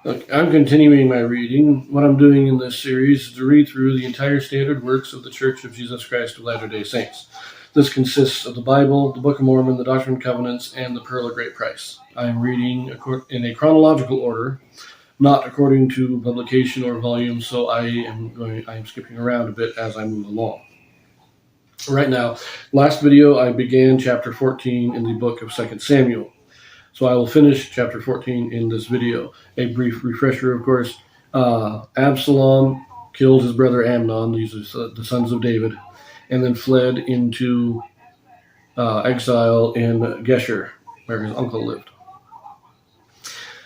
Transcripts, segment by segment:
I'm continuing my reading. What I'm doing in this series is to read through the entire standard works of the Church of Jesus Christ of Latter-day Saints. This consists of the Bible, the Book of Mormon, the Doctrine and Covenants, and the Pearl of Great Price. I am reading in a chronological order, not according to publication or volume, so I am skipping around a bit as I move along. Right now, last video I began chapter 14 in the book of 2 Samuel. So I will finish chapter 14 in this video. A brief refresher, of course. Absalom killed his brother Amnon, these are the sons of David, and then fled into exile in Geshur, where his uncle lived.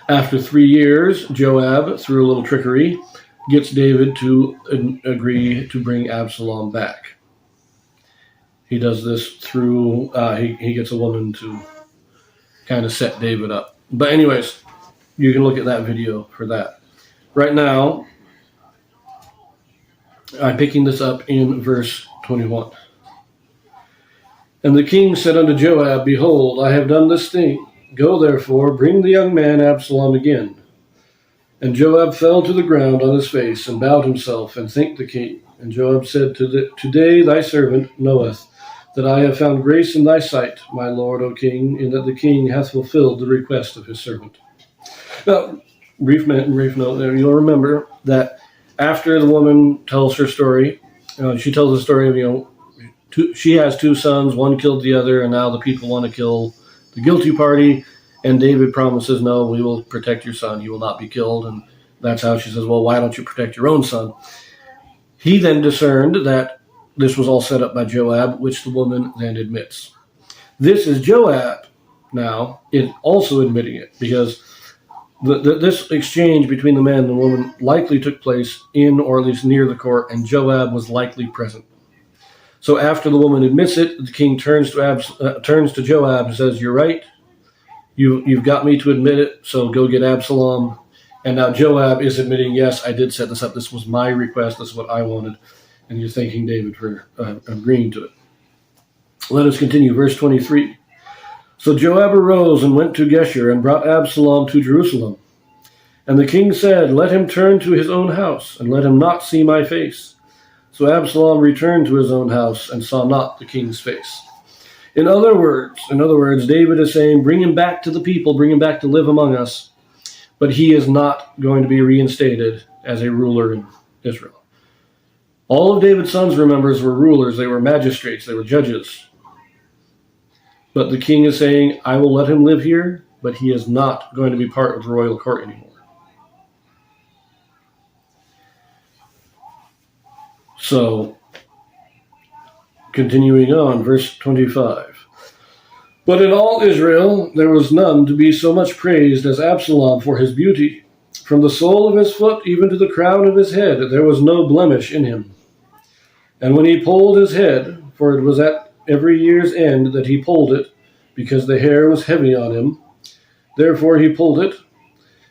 After 3 years, Joab, through a little trickery, gets David to agree to bring Absalom back. He does this through, he gets a woman to kind of set David up. But anyways, you can look at that video for that. Right now, I'm picking this up in verse 21. And the king said unto Joab, Behold, I have done this thing. Go therefore, bring the young man Absalom again. And Joab fell to the ground on his face, and bowed himself, and thanked the king. And Joab said, Today thy servant knoweth that I have found grace in thy sight, my lord, O king, in that the king hath fulfilled the request of his servant. Now, brief note there, you'll remember that after the woman tells her story, she tells the story of, she has 2 sons, one killed the other, and now the people want to kill the guilty party, and David promises, no, we will protect your son, he will not be killed, and that's how she says, well, why don't you protect your own son? He then discerned that this was all set up by Joab, which the woman then admits. This is Joab now also admitting it, because this exchange between the man and the woman likely took place in, or at least near the court, and Joab was likely present. So after the woman admits it, the king turns to Joab and says, you're right, you've got me to admit it, so go get Absalom. And now Joab is admitting, yes, I did set this up, this was my request, this is what I wanted. And you're thanking David for agreeing to it. Let us continue. Verse 23. So Joab arose and went to Geshur and brought Absalom to Jerusalem. And the king said, Let him turn to his own house, and let him not see my face. So Absalom returned to his own house and saw not the king's face. In other words, David is saying, bring him back to the people, bring him back to live among us. But he is not going to be reinstated as a ruler in Israel. All of David's sons, remember, were rulers. They were magistrates. They were judges. But the king is saying, I will let him live here, but he is not going to be part of the royal court anymore. So, continuing on, verse 25. But in all Israel there was none to be so much praised as Absalom for his beauty. From the sole of his foot even to the crown of his head there was no blemish in him. And when he polled his head, for it was at every year's end that he polled it, because the hair was heavy on him, therefore he pulled it,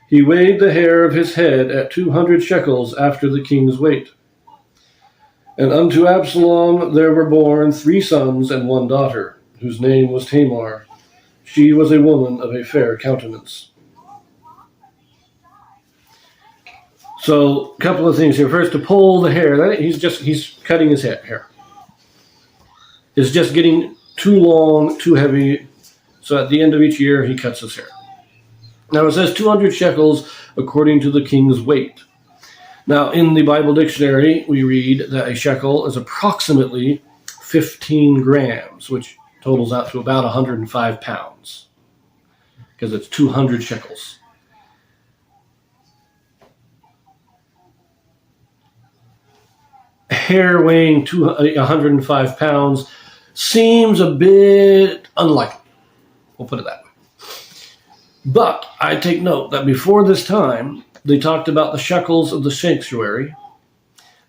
he weighed the hair of his head at 200 shekels after the king's weight. And unto Absalom there were born 3 sons and 1 daughter, whose name was Tamar. She was a woman of a fair countenance. So, a couple of things here. First, to pull the hair. He's cutting his hair. It's just getting too long, too heavy. So at the end of each year, he cuts his hair. Now, it says 200 shekels according to the king's weight. Now, in the Bible dictionary, we read that a shekel is approximately 15 grams, which totals out to about 105 pounds, because it's 200 shekels. Hair weighing 105 pounds seems a bit unlikely. We'll put it that way. But I take note that before this time, they talked about the shekels of the sanctuary.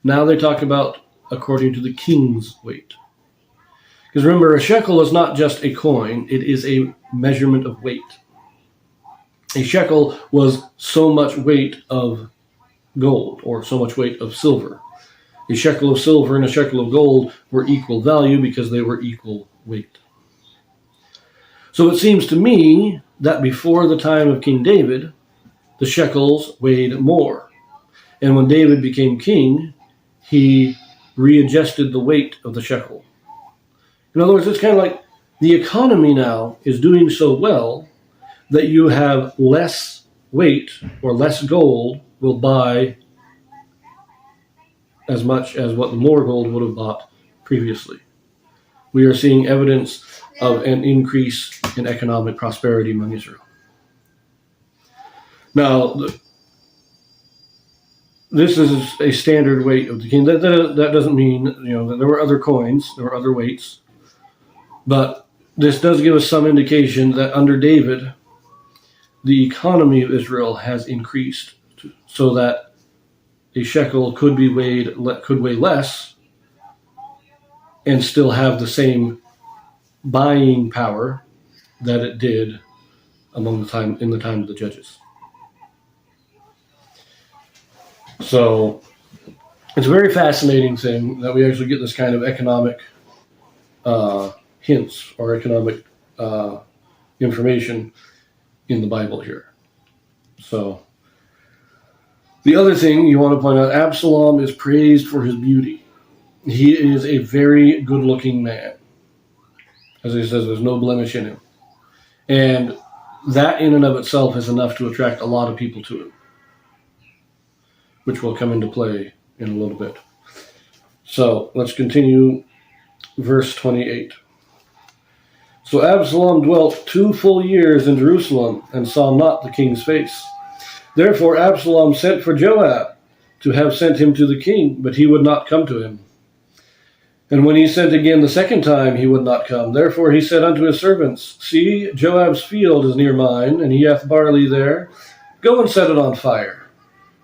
Now they talk about according to the king's weight. Because remember, a shekel is not just a coin, it is a measurement of weight. A shekel was so much weight of gold, or so much weight of silver. A shekel of silver and a shekel of gold were equal value because they were equal weight. So it seems to me that before the time of King David, the shekels weighed more. And when David became king, he readjusted the weight of the shekel. In other words, it's kind of like the economy now is doing so well that you have less weight or less gold will buy as much as what the more gold would have bought previously. We are seeing evidence of an increase in economic prosperity among Israel. Now, this is a standard weight of the king. That doesn't mean, that there were other coins, there were other weights, but this does give us some indication that under David, the economy of Israel has increased so that a shekel could weigh less and still have the same buying power that it did in the time of the judges. So it's a very fascinating thing that we actually get this kind of economic hints or economic information in the Bible here. So the other thing you want to point out, Absalom is praised for his beauty. He is a very good-looking man. As he says, there's no blemish in him. And that in and of itself is enough to attract a lot of people to him, which will come into play in a little bit. So let's continue verse 28. So Absalom dwelt 2 full years in Jerusalem and saw not the king's face. Therefore Absalom sent for Joab to have sent him to the king, but he would not come to him. And when he sent again the second time, he would not come. Therefore he said unto his servants, See, Joab's field is near mine, and he hath barley there. Go and set it on fire.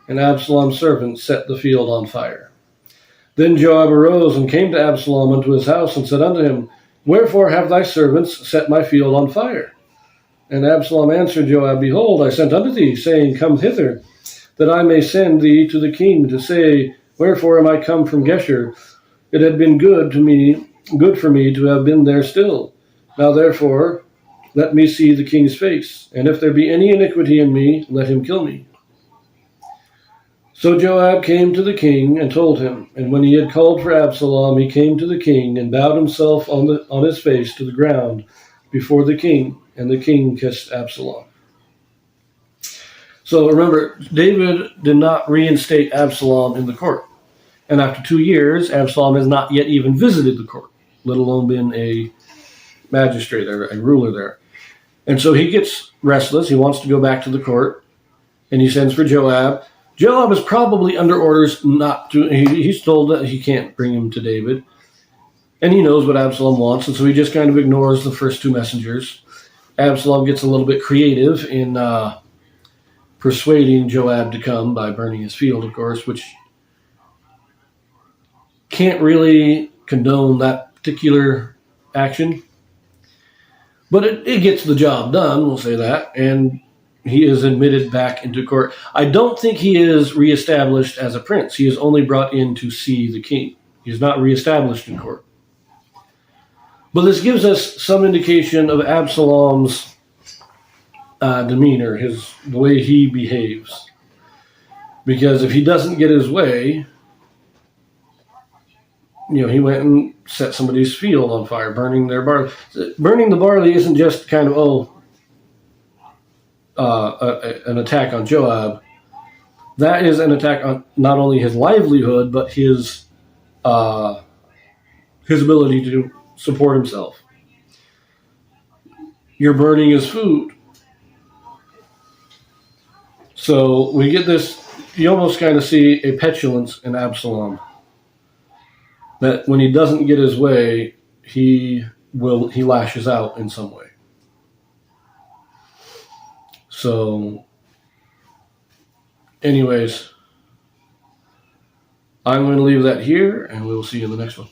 And Absalom's servants set the field on fire. Then Joab arose and came to Absalom unto his house, and said unto him, Wherefore have thy servants set my field on fire? And Absalom answered Joab, Behold, I sent unto thee, saying, Come hither, that I may send thee to the king, to say, Wherefore am I come from Geshur? It had been good for me to have been there still. Now therefore, let me see the king's face, and if there be any iniquity in me, let him kill me. So Joab came to the king and told him, and when he had called for Absalom, he came to the king and bowed himself on his face to the ground before the king, and the king kissed Absalom. So remember, David did not reinstate Absalom in the court. And after 2 years, Absalom has not yet even visited the court, let alone been a magistrate or a ruler there. And so he gets restless. He wants to go back to the court, and he sends for Joab. Joab is probably under orders not to. He's told that he can't bring him to David. And he knows what Absalom wants, and so he just kind of ignores the first 2 messengers. Absalom gets a little bit creative in persuading Joab to come by burning his field, of course, which can't really condone that particular action. But it gets the job done, we'll say that, and he is admitted back into court. I don't think he is reestablished as a prince. He is only brought in to see the king. He is not reestablished in court. But this gives us some indication of Absalom's demeanor, the way he behaves. Because if he doesn't get his way, he went and set somebody's field on fire, burning their barley. Burning the barley isn't just kind of, an attack on Joab. That is an attack on not only his livelihood, but his ability to support himself. You're burning his food. So we get this, you almost kind of see a petulance in Absalom. That when he doesn't get his way, he lashes out in some way. So, anyways, I'm going to leave that here, and we'll see you in the next one.